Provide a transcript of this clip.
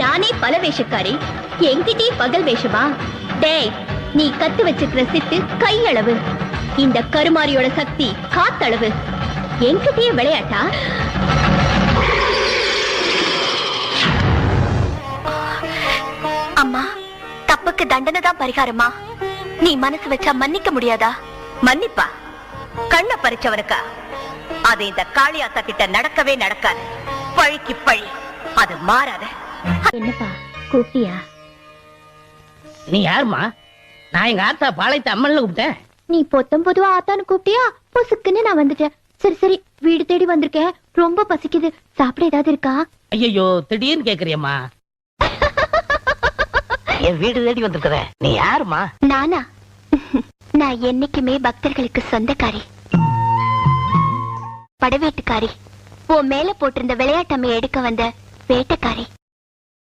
நானே பல வேஷக்காரி, என்கிட்டயே பகல் வேஷமா? டேய், நீ கத்து வச்சிருக்கிற சித்து கையளவு, இந்த கருமாரியோட சக்தி காத்தளவு. என்கிட்டயே விளையாட்டா? அம்மா, தப்புக்கு தண்டனை தான் பரிகாரமா? நீ மனசு வச்சா மன்னிக்க முடியாதா? மன்னிப்பா? கண்ண பறிச்சவனுக்கா? அது இந்த காளியாத்தா கிட்ட நடக்கவே நடக்காது. பழிக்கு பழி, அது மாறாத. என்னப்பா கூப்பிட்டியா? நீ யாருமா? நான் எங்க ஆத்தா பாளையத்தை அம்மன்ல கூப்பிட்டேன். நீ பொத்தம் பொதுவா ஆத்தான்னு கூப்பிட்டியா? பொசுக்குன்னு நான் வந்துட்டேன். சரி சரி, வீடு தேடி வந்திருக்கேன். ரொம்ப பசிக்குது, சாப்பிட ஏதாவது இருக்கா? ஐயோ, திடீர்னு கேக்குறியம்மா. என் வீடு தேடி வந்திருக்கிற நீ யாருமா? நானா? நான் என்னைக்குமே பக்தர்களுக்கு சொந்தக்காரி, படவேட்டுக்காரி. உன் மேல போட்டிருந்த விளையாட்டம்மையை எடுக்க வந்த வேட்டக்காரி.